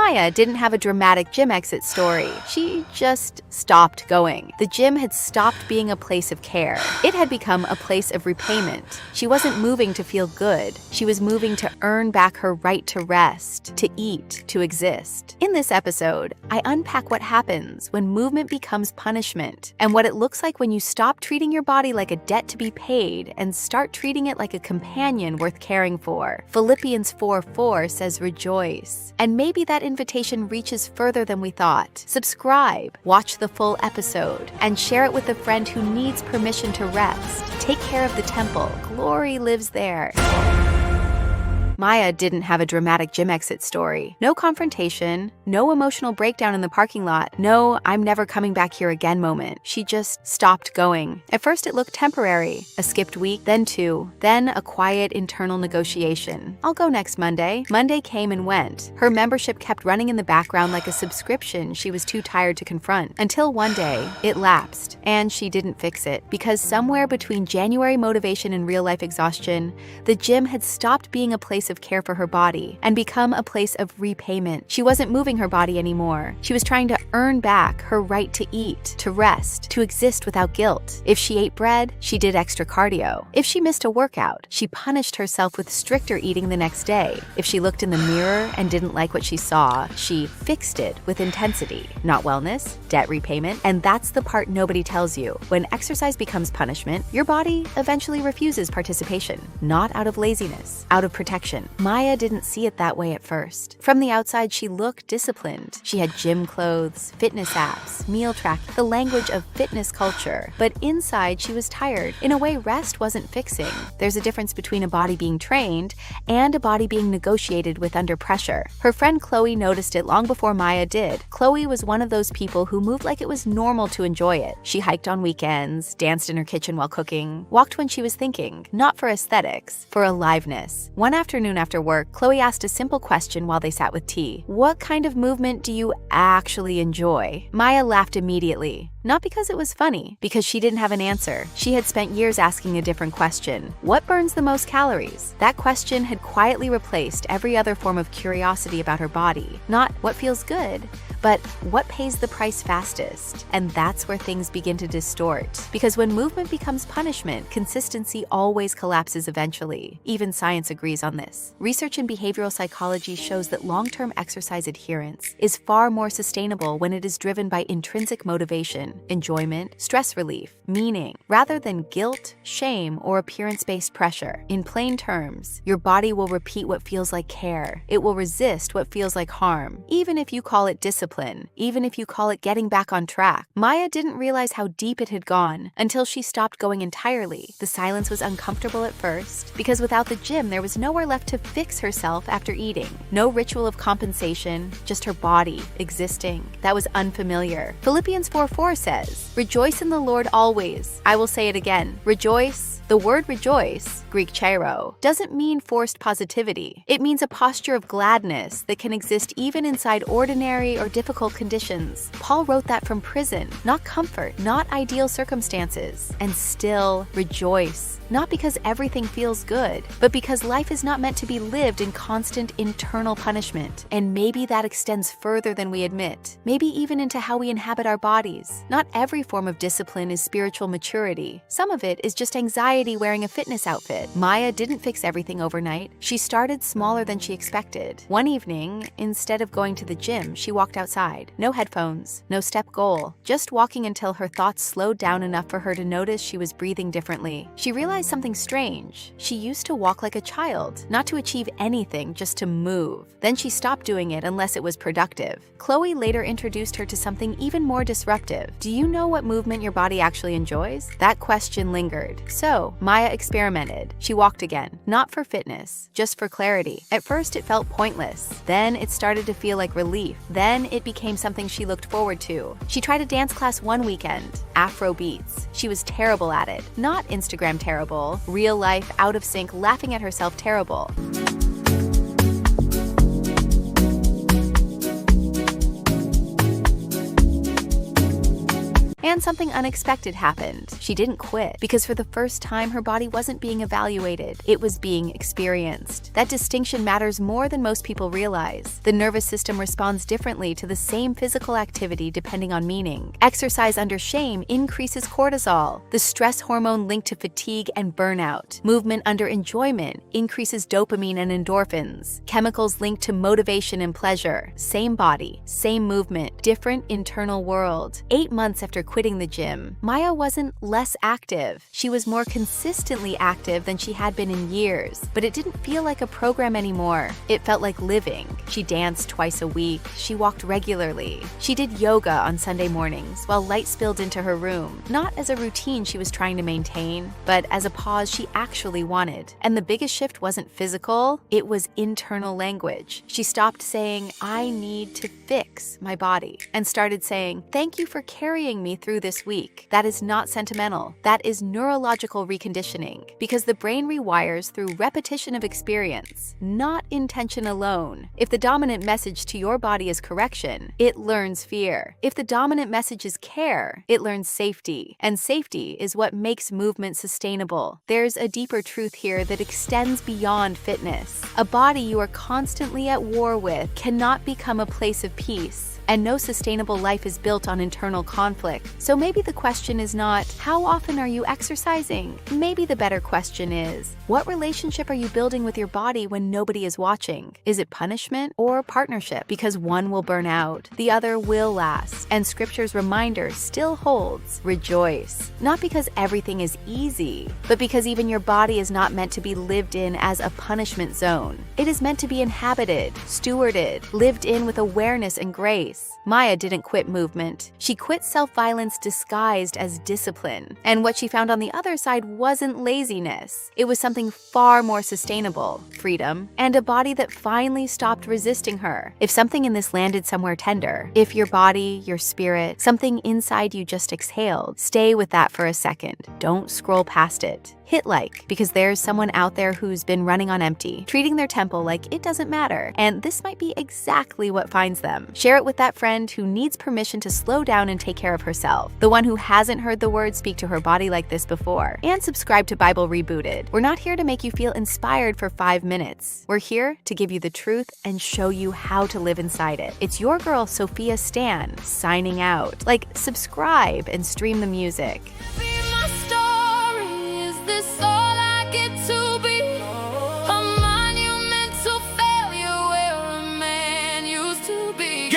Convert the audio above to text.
Maya didn't have a dramatic gym exit story. She just stopped going. The gym had stopped being a place of care. It had become a place of repayment. She wasn't moving to feel good. She was moving to earn back her right to rest, to eat, to exist. In this episode, I unpack what happens when movement becomes punishment and what it looks like when you stop treating your body like a debt to be paid and start treating it like a companion worth caring for. Philippians 4:4 says rejoice. And maybe that invitation reaches further than we thought. Subscribe, watch the full episode, and share it with a friend who needs permission to rest. Take care of the temple. Glory lives there. Maya didn't have a dramatic gym exit story. No confrontation, no emotional breakdown in the parking lot, no I'm never coming back here again moment. She just stopped going. At first it looked temporary, a skipped week, then two, then a quiet internal negotiation. I'll go next Monday. Monday came and went. Her membership kept running in the background like a subscription she was too tired to confront. Until one day, it lapsed, and she didn't fix it. Because somewhere between January motivation and real-life exhaustion, the gym had stopped being a place of care for her body and become a place of repayment. She wasn't moving her body anymore. She was trying to earn back her right to eat, to rest, to exist without guilt. If she ate bread, she did extra cardio. If she missed a workout, she punished herself with stricter eating the next day. If she looked in the mirror and didn't like what she saw, she fixed it with intensity. Not wellness, debt repayment, and that's the part nobody tells you. When exercise becomes punishment, your body eventually refuses participation. Not out of laziness, out of protection. Maya didn't see it that way at first. From the outside, she looked disciplined. She had gym clothes, fitness apps, meal track, the language of fitness culture. But inside, she was tired. In a way, rest wasn't fixing. There's a difference between a body being trained and a body being negotiated with under pressure. Her friend Chloe noticed it long before Maya did. Chloe was one of those people who moved like it was normal to enjoy it. She hiked on weekends, danced in her kitchen while cooking, walked when she was thinking, not for aesthetics, for aliveness. One afternoon after work, Chloe asked a simple question while they sat with tea. What kind of movement do you actually enjoy? Maya laughed immediately. Not because it was funny, because she didn't have an answer. She had spent years asking a different question. What burns the most calories? That question had quietly replaced every other form of curiosity about her body. Not what feels good, but what pays the price fastest? And that's where things begin to distort. Because when movement becomes punishment, consistency always collapses eventually. Even science agrees on this. Research in behavioral psychology shows that long-term exercise adherence is far more sustainable when it is driven by intrinsic motivation, enjoyment, stress relief, meaning, rather than guilt, shame, or appearance-based pressure. In plain terms, your body will repeat what feels like care. It will resist what feels like harm, even if you call it discipline, even if you call it getting back on track. Maya didn't realize how deep it had gone until she stopped going entirely. The silence was uncomfortable at first, because without the gym, there was nowhere left to fix herself after eating. No ritual of compensation, just her body existing. That was unfamiliar. Philippians 4:4 says, rejoice in the Lord always. I will say it again, rejoice. The word rejoice, Greek chairō, doesn't mean forced positivity. It means a posture of gladness that can exist even inside ordinary or difficult conditions. Paul wrote that from prison, not comfort, not ideal circumstances, and still rejoice. Not because everything feels good, but because life is not meant to be lived in constant internal punishment. And maybe that extends further than we admit, maybe even into how we inhabit our bodies. Not every form of discipline is spiritual maturity. Some of it is just anxiety wearing a fitness outfit. Maya didn't fix everything overnight. She started smaller than she expected. One evening, instead of going to the gym, she walked outside. No headphones, no step goal, just walking until her thoughts slowed down enough for her to notice she was breathing differently. She realized something strange. She used to walk like a child, not to achieve anything, just to move. Then she stopped doing it unless it was productive. Chloe later introduced her to something even more disruptive. Do you know what movement your body actually enjoys? That question lingered. So, Maya experimented. She walked again, not for fitness, just for clarity. At first, it felt pointless. Then it started to feel like relief. Then it became something she looked forward to. She tried a dance class one weekend, Afrobeats. She was terrible at it. Not Instagram terrible, real life, out of sync, laughing at herself terrible. And something unexpected happened. She didn't quit, because for the first time her body wasn't being evaluated, it was being experienced. That distinction matters more than most people realize. The nervous system responds differently to the same physical activity depending on meaning. Exercise under shame increases cortisol, the stress hormone linked to fatigue and burnout. Movement under enjoyment increases dopamine and endorphins, chemicals linked to motivation and pleasure. Same body, same movement, different internal world. 8 months after quitting the gym, Maya wasn't less active. She was more consistently active than she had been in years, but it didn't feel like a program anymore. It felt like living. She danced twice a week. She walked regularly. She did yoga on Sunday mornings while light spilled into her room, not as a routine she was trying to maintain, but as a pause she actually wanted. And the biggest shift wasn't physical, it was internal language. She stopped saying, "I need to fix my body," and started saying, "Thank you for carrying me through this week." That is not sentimental. That is neurological reconditioning, because the brain rewires through repetition of experience, not intention alone. If the dominant message to your body is correction, it learns fear. If the dominant message is care, it learns safety. And safety is what makes movement sustainable. There's a deeper truth here that extends beyond fitness. A body you are constantly at war with cannot become a place of peace. And no sustainable life is built on internal conflict. So maybe the question is not, how often are you exercising? Maybe the better question is, what relationship are you building with your body when nobody is watching? Is it punishment or partnership? Because one will burn out, the other will last. And Scripture's reminder still holds, rejoice. Not because everything is easy, but because even your body is not meant to be lived in as a punishment zone. It is meant to be inhabited, stewarded, lived in with awareness and grace. Maya didn't quit movement. She quit self-violence disguised as discipline. And what she found on the other side wasn't laziness. It was something far more sustainable, freedom, and a body that finally stopped resisting her. If something in this landed somewhere tender, if your body, your spirit, something inside you just exhaled, stay with that for a second. Don't scroll past it. Hit like, because there's someone out there who's been running on empty, treating their temple like it doesn't matter, and this might be exactly what finds them. Share it with that friend who needs permission to slow down and take care of herself, the one who hasn't heard the word speak to her body like this before. And subscribe to Bible Rebooted. We're not here to make you feel inspired for 5 minutes. We're here to give you the truth and show you how to live inside it. It's your girl, Sophia Stan, signing out. Like, subscribe and stream the music. This all I get to be a monumental failure where a man used to be.